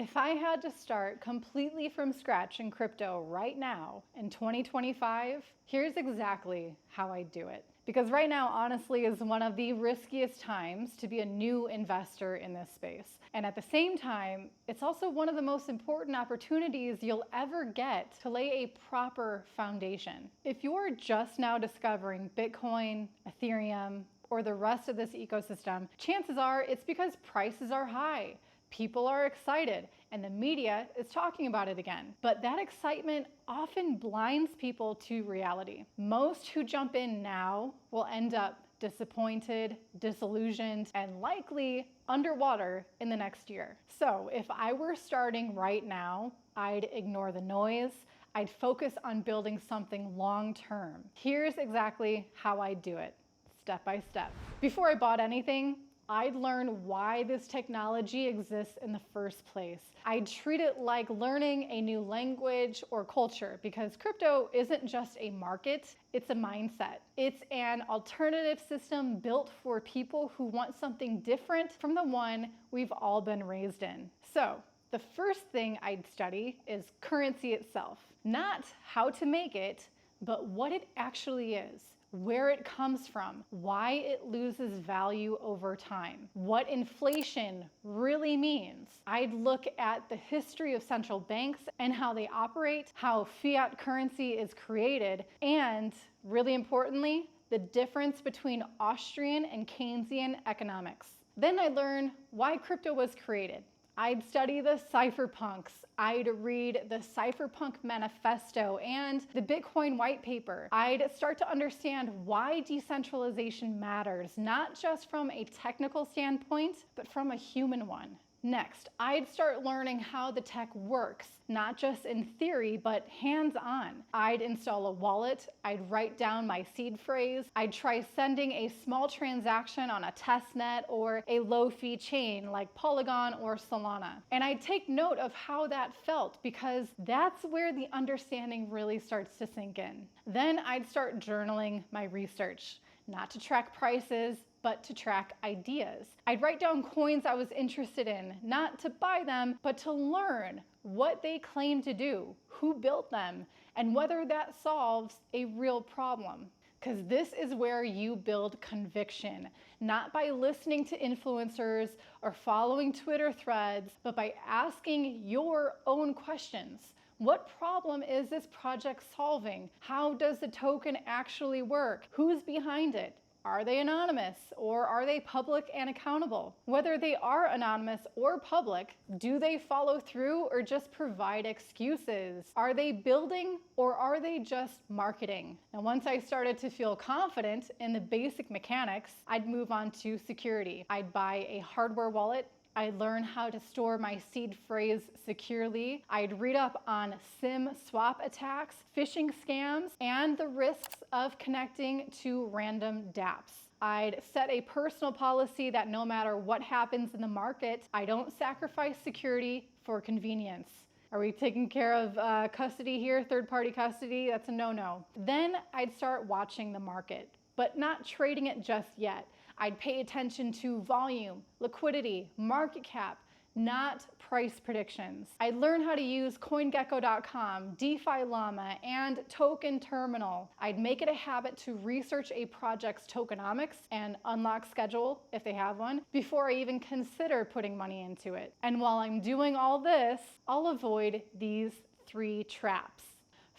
If I had to start completely from scratch in crypto right now in 2025, here's exactly how I do it. Because right now, honestly, is one of the riskiest times to be a new investor in this space. And at the same time, it's also one of the most important opportunities you'll ever get to lay a proper foundation. If you're just now discovering Bitcoin, Ethereum, or the rest of this ecosystem, chances are it's because prices are high. People are excited and the media is talking about it again. But that excitement often blinds people to reality. Most who jump in now will end up disappointed, disillusioned, and likely underwater in the next year. So if I were starting right now, I'd ignore the noise. I'd focus on building something long-term. Here's exactly how I do it, step by step. Before I bought anything, I'd learn why this technology exists in the first place. I'd treat it like learning a new language or culture, because crypto isn't just a market, it's a mindset. It's an alternative system built for people who want something different from the one we've all been raised in. So, the first thing I'd study is currency itself. Not how to make it, but what it actually is, where it comes from, why it loses value over time, what inflation really means. I'd look at the history of central banks and how they operate, how fiat currency is created, and really importantly, the difference between Austrian and Keynesian economics. Then I learn why crypto was created. I'd study the cypherpunks, I'd read the Cypherpunk Manifesto and the Bitcoin white paper. I'd start to understand why decentralization matters, not just from a technical standpoint, but from a human one. Next, I'd start learning how the tech works, not just in theory, but hands-on. I'd install a wallet, I'd write down my seed phrase, I'd try sending a small transaction on a testnet or a low-fee chain like Polygon or Solana. And I'd take note of how that felt, because that's where the understanding really starts to sink in. Then I'd start journaling my research, not to track prices, but to track ideas. I'd write down coins I was interested in, not to buy them, but to learn what they claim to do, who built them, and whether that solves a real problem. Because this is where you build conviction, not by listening to influencers or following Twitter threads, but by asking your own questions. What problem is this project solving? How does the token actually work? Who's behind it? Are they anonymous or are they public and accountable? Whether they are anonymous or public, do they follow through or just provide excuses? Are they building or are they just marketing? And once I started to feel confident in the basic mechanics, I'd move on to security. I'd buy a hardware wallet. I'd learn how to store my seed phrase securely. I'd read up on SIM swap attacks, phishing scams, and the risks of connecting to random dApps. I'd set a personal policy that no matter what happens in the market, I don't sacrifice security for convenience. Are we taking care of custody here, third-party custody? That's a no-no. Then I'd start watching the market, but not trading it just yet. I'd pay attention to volume, liquidity, market cap, not price predictions. I'd learn how to use CoinGecko.com, DeFi Llama, and Token Terminal. I'd make it a habit to research a project's tokenomics and unlock schedule, if they have one, before I even consider putting money into it. And while I'm doing all this, I'll avoid these 3 traps.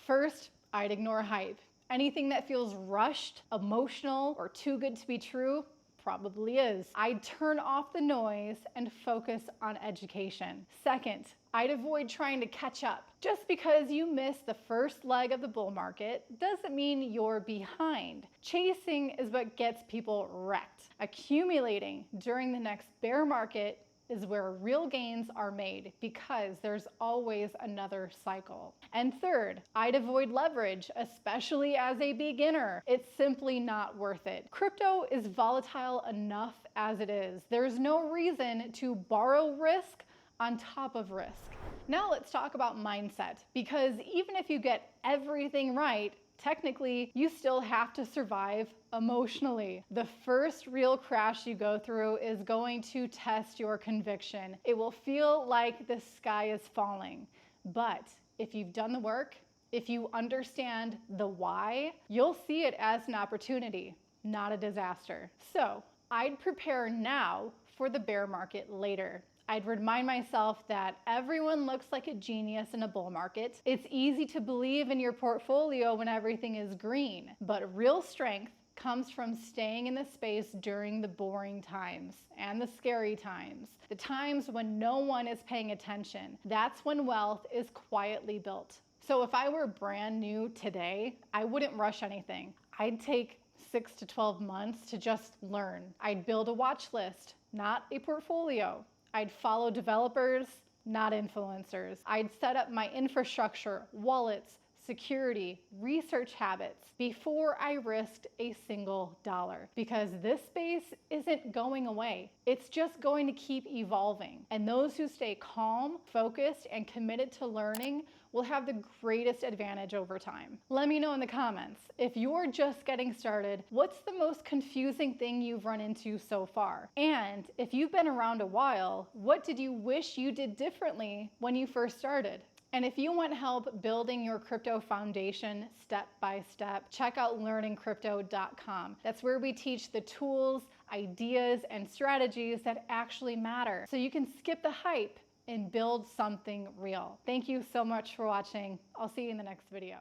First, I'd ignore hype. Anything that feels rushed, emotional, or too good to be true probably is. I'd turn off the noise and focus on education. Second, I'd avoid trying to catch up. Just because you missed the first leg of the bull market doesn't mean you're behind. Chasing is what gets people wrecked. Accumulating during the next bear market is where real gains are made, because there's always another cycle. And third, I'd avoid leverage, especially as a beginner. It's simply not worth it. Crypto is volatile enough as it is. There's no reason to borrow risk on top of risk. Now let's talk about mindset, because even if you get everything right, technically, you still have to survive emotionally. The first real crash you go through is going to test your conviction. It will feel like the sky is falling. But if you've done the work, if you understand the why, you'll see it as an opportunity, not a disaster. So I'd prepare now for the bear market later. I'd remind myself that everyone looks like a genius in a bull market. It's easy to believe in your portfolio when everything is green, but real strength comes from staying in the space during the boring times and the scary times, the times when no one is paying attention. That's when wealth is quietly built. So if I were brand new today, I wouldn't rush anything. I'd take 6 to 12 months to just learn. I'd build a watch list, not a portfolio. I'd follow developers, not influencers. I'd set up my infrastructure, wallets, security, research habits before I risked a single dollar, because this space isn't going away. It's just going to keep evolving. And those who stay calm, focused, and committed to learning will have the greatest advantage over time. Let me know in the comments, if you're just getting started, what's the most confusing thing you've run into so far? And if you've been around a while, what did you wish you did differently when you first started? And if you want help building your crypto foundation step by step, check out learningcrypto.com. That's where we teach the tools, ideas, and strategies that actually matter, so you can skip the hype and build something real. Thank you so much for watching. I'll see you in the next video.